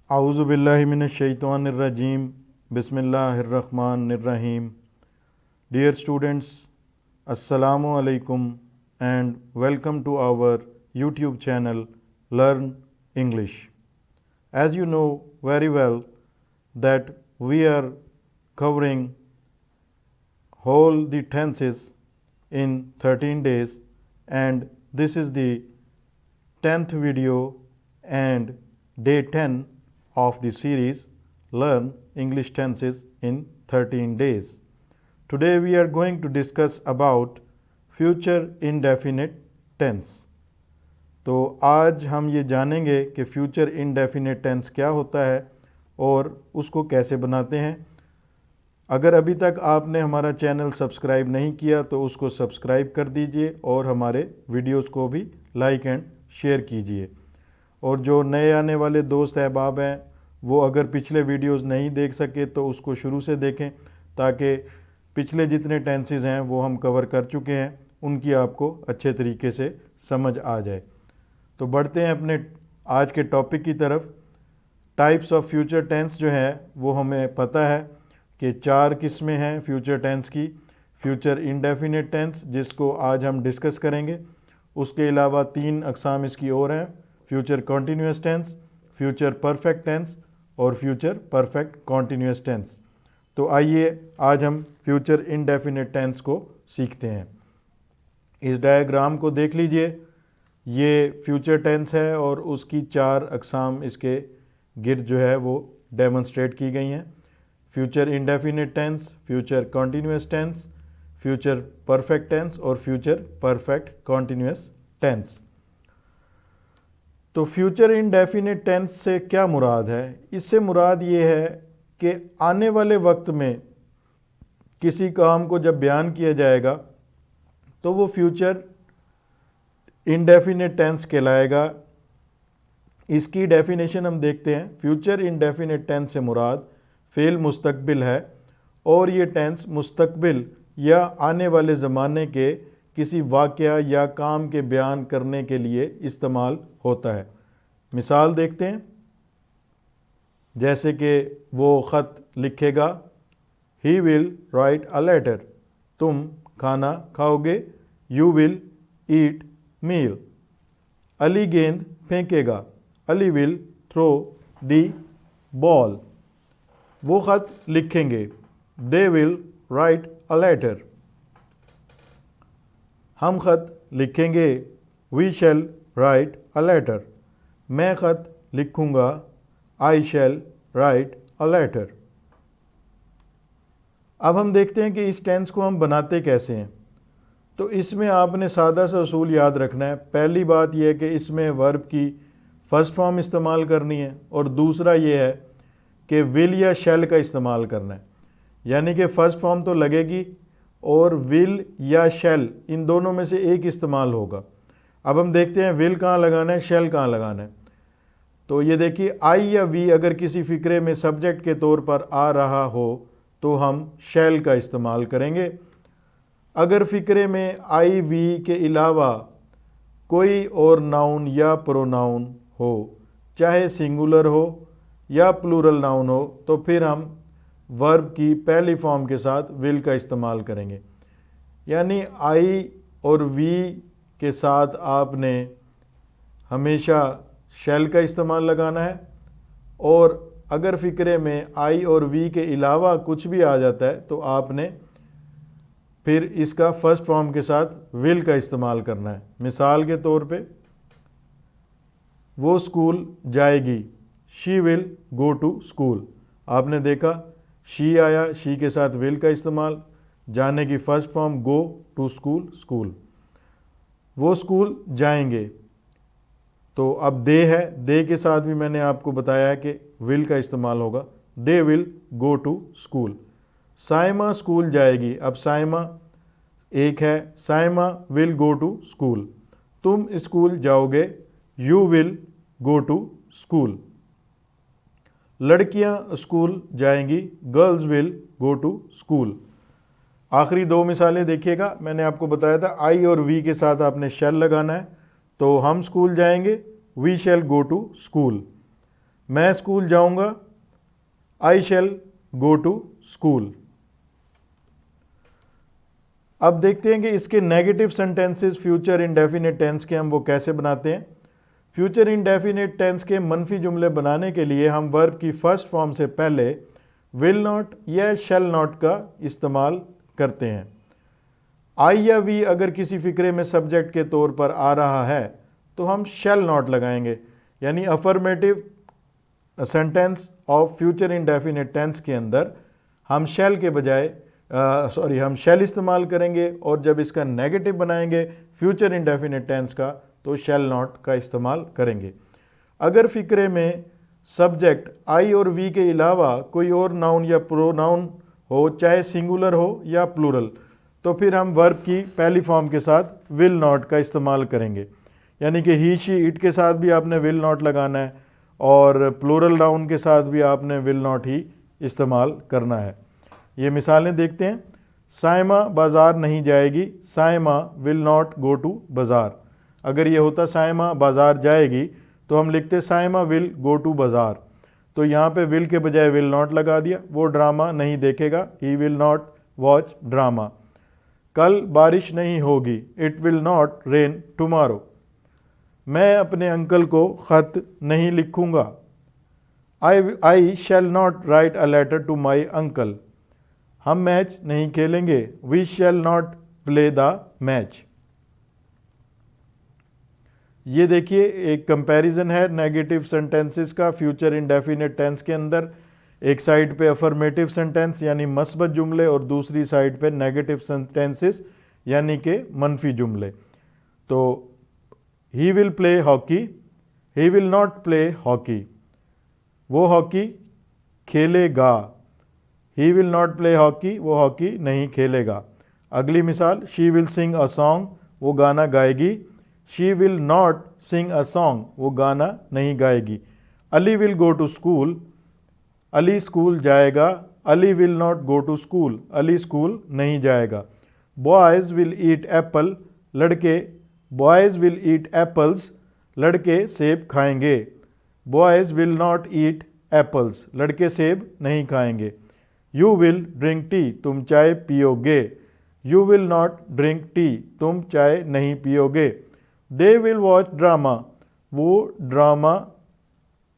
आऊज़ु बिल्लाहि मिनश शैतानिर रजीम बिस्मिल्लाहिर्रहमानिर्रहीम। Dear students, Assalamu alaikum and welcome to our YouTube channel Learn English. As you know very well that we are covering whole the tenses in 13 days, and this is the 10th video and day 10 of the series Learn English Tenses in 13 days. Today we are going to discuss about future indefinite tense. तो आज हम ये जानेंगे कि future indefinite tense क्या होता है और उसको कैसे बनाते हैं। अगर अभी तक आपने हमारा चैनल सब्सक्राइब नहीं किया तो उसको सब्सक्राइब कर दीजिए और हमारे वीडियोस को भी लाइक एंड शेयर कीजिए। और जो नए आने वाले दोस्त अहबाब हैं वो अगर पिछले वीडियोस नहीं देख सके तो उसको शुरू से देखें, ताकि पिछले जितने टेंसेस हैं वो हम कवर कर चुके हैं, उनकी आपको अच्छे तरीके से समझ आ जाए। तो बढ़ते हैं अपने आज के टॉपिक की तरफ। टाइप्स ऑफ फ्यूचर टेंस जो है वो हमें पता है कि 4 किस्में हैं फ्यूचर टेंस की। फ्यूचर इंडेफिनिट टेंस जिसको आज हम डिस्कस करेंगे, उसके अलावा 3 अक़साम इसकी और हैं, future continuous tense, future perfect tense और फ्यूचर परफेक्ट कॉन्टीन्यूअस टेंस। तो आइए आज हम फ्यूचर इंडेफिनिट टेंस को सीखते हैं। इस डायग्राम को देख लीजिए, ये फ्यूचर टेंस है और उसकी 4 अक़साम इसके गिर्द जो है वो डेमोन्स्ट्रेट की गई हैं। Future indefinite tense, future continuous tense, future perfect tense और फ्यूचर परफेक्ट कॉन्टीन्यूअस टेंस। तो फ्यूचर इंडेफिनिट टेंस से क्या मुराद है? इससे मुराद ये है कि आने वाले वक्त में किसी काम को जब बयान किया जाएगा तो वो फ्यूचर इंडेफिनिट टेंस कहलाएगा। इसकी डेफिनेशन हम देखते हैं। फ्यूचर इंडेफिनिट टेंस से मुराद फ़ेल मुस्तकबिल है और ये टेंस मुस्तकबिल या आने वाले ज़माने के किसी वाक़या या काम के बयान करने के लिए इस्तेमाल होता है। मिसाल देखते हैं, जैसे कि वो ख़त लिखेगा, he will write a letter, तुम खाना खाओगे, you will eat meal. Ali गेंद फेंकेगा, Ali will throw the ball. वो ख़त लिखेंगे, they will write a letter. हम ख़त लिखेंगे, we shall write a letter. मैं ख़त लिखूँगा, आई शैल राइट अ लेटर। अब हम देखते हैं कि इस टेंस को हम बनाते कैसे हैं। तो इसमें आपने सादा सा उसूल याद रखना है। पहली बात यह है कि इसमें वर्ब की फ़र्स्ट फॉर्म इस्तेमाल करनी है और दूसरा ये है कि विल या शैल का इस्तेमाल करना है। यानी कि फ़र्स्ट फॉर्म तो लगेगी और विल या शैल इन दोनों में से एक इस्तेमाल होगा। अब हम देखते हैं विल कहाँ लगाना है, शैल कहाँ लगाना है। तो ये देखिए, आई या वी अगर किसी फ़िक्रे में सब्जेक्ट के तौर पर आ रहा हो तो हम शैल का इस्तेमाल करेंगे। अगर फ़िक्रे में आई वी के अलावा कोई और नाउन या प्रोनाउन हो, चाहे सिंगुलर हो या प्लूरल नाउन हो, तो फिर हम वर्ब की पहली फॉर्म के साथ विल का इस्तेमाल करेंगे। यानी आई और वी के साथ आपने हमेशा शैल का इस्तेमाल लगाना है, और अगर फ़िक्रे में आई और वी के अलावा कुछ भी आ जाता है तो आपने फिर इसका फर्स्ट फॉर्म के साथ विल का इस्तेमाल करना है। मिसाल के तौर पे, वो स्कूल जाएगी, she will go to school. आपने देखा शी आया, शी के साथ विल का इस्तेमाल, जाने की first form go to school, school. वो स्कूल जाएंगे, तो अब दे है, दे के साथ भी मैंने आपको बताया है कि विल का इस्तेमाल होगा, they will go to school. Saima school जाएगी, अब साइमा एक है, Saima will go to school. तुम स्कूल जाओगे, you will go to school. लड़कियां स्कूल जाएंगी, girls will go to school. आखिरी 2 मिसालें देखिएगा, मैंने आपको बताया था आई और वी के साथ आपने शैल लगाना है। तो हम स्कूल जाएंगे, we shall go to school. मैं स्कूल जाऊंगा, I shell go to school. अब देखते हैं कि इसके negative sentences future indefinite tense के हम वो कैसे बनाते हैं। फ्यूचर इंडेफिनिट टेंस के मनफी जुमले बनाने के लिए हम वर्ब की फर्स्ट फॉर्म से पहले विल नॉट या शैल नॉट का इस्तेमाल करते हैं। आई या वी अगर किसी फिक्रे में सब्जेक्ट के तौर पर आ रहा है तो हम शैल नॉट लगाएंगे, यानी affirmative sentence of future indefinite tense के अंदर हम शैल के बजाय हम शैल इस्तेमाल करेंगे, और जब इसका नेगेटिव बनाएंगे फ्यूचर इंडेफिनिट टेंस का तो शैल नॉट का इस्तेमाल करेंगे। अगर फिक्रे में सब्जेक्ट आई और वी के अलावा कोई और नाउन या प्रोनाउन हो, चाहे सिंगुलर हो या प्लूरल, तो फिर हम वर्ब की पहली फॉर्म के साथ विल नॉट का इस्तेमाल करेंगे, यानी कि ही शी इट के साथ भी आपने विल नॉट लगाना है और प्लूरल नाउन के साथ भी आपने विल नॉट ही इस्तेमाल करना है। ये मिसालें देखते हैं। साइमा बाज़ार नहीं जाएगी, Saima will not go to bazaar. अगर ये होता साइमा बाज़ार जाएगी तो हम लिखते साइमा विल गो टू बाज़ार, तो यहाँ पे विल के बजाय विल नॉट लगा दिया। वो ड्रामा नहीं देखेगा, he will not watch drama. कल बारिश नहीं होगी, it will not rain tomorrow. मैं अपने अंकल को ख़त नहीं लिखूंगा, I shall not write a letter to my uncle. हम मैच नहीं खेलेंगे, we shall not play the match. ये देखिए एक कंपैरिजन है नेगेटिव सेंटेंसेस का फ्यूचर इंडेफिनिट टेंस के अंदर। एक साइड पे अफर्मेटिव सेंटेंस यानी मस्बत जुमले और दूसरी साइड पे नेगेटिव सेंटेंसेस यानी कि मनफी जुमले। तो he will play hockey, he will not play hockey. वो हॉकी खेलेगा, he will not play hockey, वो हॉकी नहीं खेलेगा। अगली मिसाल, she will sing a song, वो गाना गाएगी। She will not sing a song, वो गाना नहीं गाएगी। Ali will go to school, Ali school जाएगा। Ali will not go to school, Ali school नहीं जाएगा। बॉयज़ विल ईट एप्पल, लड़के बॉयज़ विल ईट एप्पल्स, लड़के सेब खाएंगे। Boys will not eat apples, लड़के सेब नहीं खाएंगे। यू विल ड्रिंक टी, तुम चाय पियोगे। You will not drink tea, तुम चाय नहीं पियोगे। दे विल वॉच ड्रामा, वो ड्रामा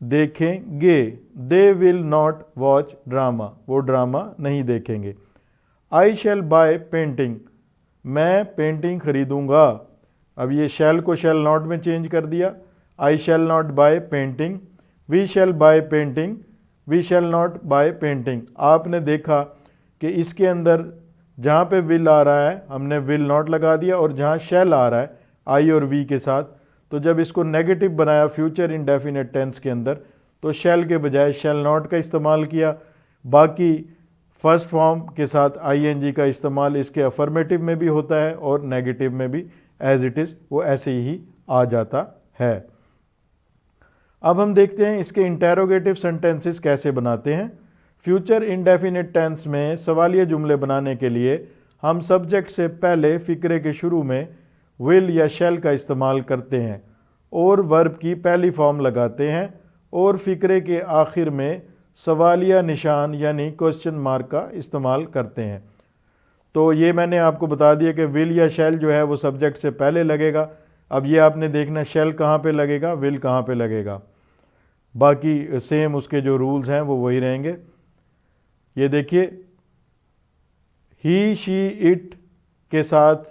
देखेंगे। They will not watch drama, वो ड्रामा नहीं देखेंगे। आई शैल बाय पेंटिंग, मैं पेंटिंग खरीदूंगा। अब ये शैल को शैल नॉट में चेंज कर दिया। I shall not buy painting, we shall buy painting, we shall not buy painting. आपने देखा कि इसके अंदर जहाँ पे विल आ रहा है हमने विल नॉट लगा दिया, और जहाँ शैल आ रहा है आई और वी के साथ, तो जब इसको नेगेटिव बनाया फ्यूचर इंडेफिनिट टेंस के अंदर तो शैल के बजाय शैल नॉट का इस्तेमाल किया। बाकी फर्स्ट फॉर्म के साथ आईएनजी का इस्तेमाल इसके अफर्मेटिव में भी होता है और नेगेटिव में भी एज इट इज़ वो ऐसे ही आ जाता है। अब हम देखते हैं इसके इंटेरोगेटिव सेंटेंसेस कैसे बनाते हैं। फ्यूचर इंडेफिनिट टेंस में सवालिया जुमले बनाने के लिए हम सब्जेक्ट से पहले फिक्रे के शुरू में विल या शैल का इस्तेमाल करते हैं और वर्ब की पहली फॉर्म लगाते हैं और फिक्रे के आखिर में सवालिया निशान यानी क्वेश्चन मार्क का इस्तेमाल करते हैं। तो ये मैंने आपको बता दिया कि विल या शैल जो है वो सब्जेक्ट से पहले लगेगा। अब ये आपने देखना शैल कहाँ पे लगेगा, विल कहाँ पे लगेगा। बाकी सेम उसके जो रूल्स हैं वो वही रहेंगे। ये देखिए ही शी इट के साथ,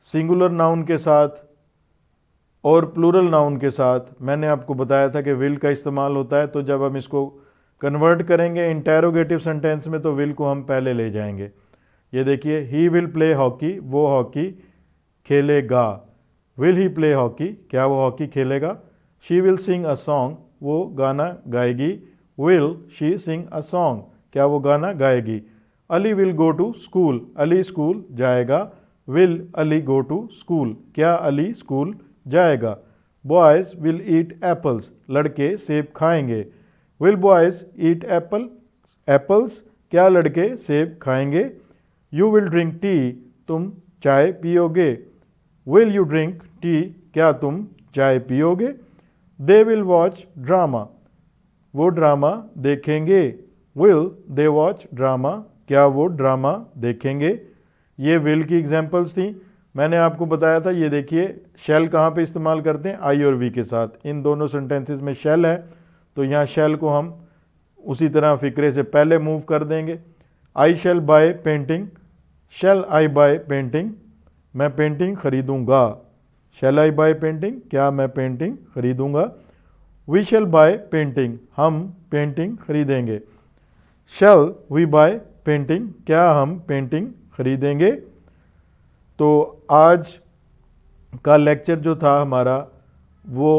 सिंगुलर नाउन के साथ और प्लूरल नाउन के साथ मैंने आपको बताया था कि विल का इस्तेमाल होता है। तो जब हम इसको कन्वर्ट करेंगे इंटेरोगेटिव सेंटेंस में तो विल को हम पहले ले जाएंगे। ये देखिए ही विल प्ले हॉकी, वो हॉकी खेलेगा। विल ही प्ले हॉकी, क्या वो हॉकी खेलेगा। She will sing a song, वो गाना गाएगी। Will she sing a song, क्या वो गाना गाएगी। Ali will go to school, Ali school जाएगा। Will Ali go to school, क्या अली स्कूल जाएगा। बॉयज़ विल ईट एप्पल्स, लड़के सेब खाएंगे। विल बॉयज़ ईट एप्पल्स, क्या लड़के सेब खाएंगे। यू विल ड्रिंक टी, तुम चाय पियोगे। विल यू ड्रिंक टी, क्या तुम चाय पियोगे। दे विल वॉच ड्रामा, वो ड्रामा देखेंगे। विल दे वॉच ड्रामा, क्या वो ड्रामा देखेंगे। ये विल की एग्जांपल्स थी। मैंने आपको बताया था, ये देखिए शैल कहाँ पे इस्तेमाल करते हैं, आई और वी के साथ। इन दोनों सेंटेंसेस में शैल है, तो यहाँ शैल को हम उसी तरह फिक्रे से पहले मूव कर देंगे। I shall buy painting, shall I buy painting, मैं पेंटिंग खरीदूंगा। शैल आई बाय पेंटिंग, क्या मैं पेंटिंग खरीदूंगा। वी शैल बाय पेंटिंग, हम पेंटिंग खरीदेंगे। शैल वी बाय पेंटिंग, क्या हम पेंटिंग खरीदेंगे। तो आज का लेक्चर जो था हमारा वो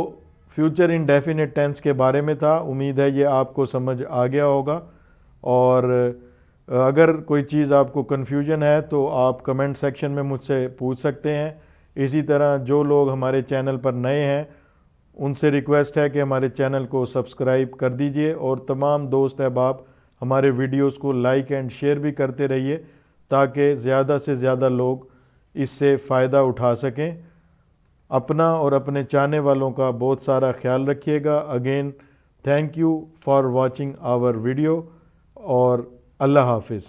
फ्यूचर इंडेफिनिट टेंस के बारे में था। उम्मीद है ये आपको समझ आ गया होगा। और अगर कोई चीज़ आपको कन्फ्यूजन है तो आप कमेंट सेक्शन में मुझसे पूछ सकते हैं। इसी तरह जो लोग हमारे चैनल पर नए हैं उनसे रिक्वेस्ट है कि हमारे चैनल को सब्सक्राइब कर दीजिए और तमाम दोस्त अहबाब हमारे वीडियोस को लाइक एंड शेयर भी करते रहिए ताकि ज़्यादा से ज़्यादा लोग इससे फ़ायदा उठा सकें। अपना और अपने चाहने वालों का बहुत सारा ख्याल रखिएगा। Again thank you for watching our video और अल्लाह हाफिज़।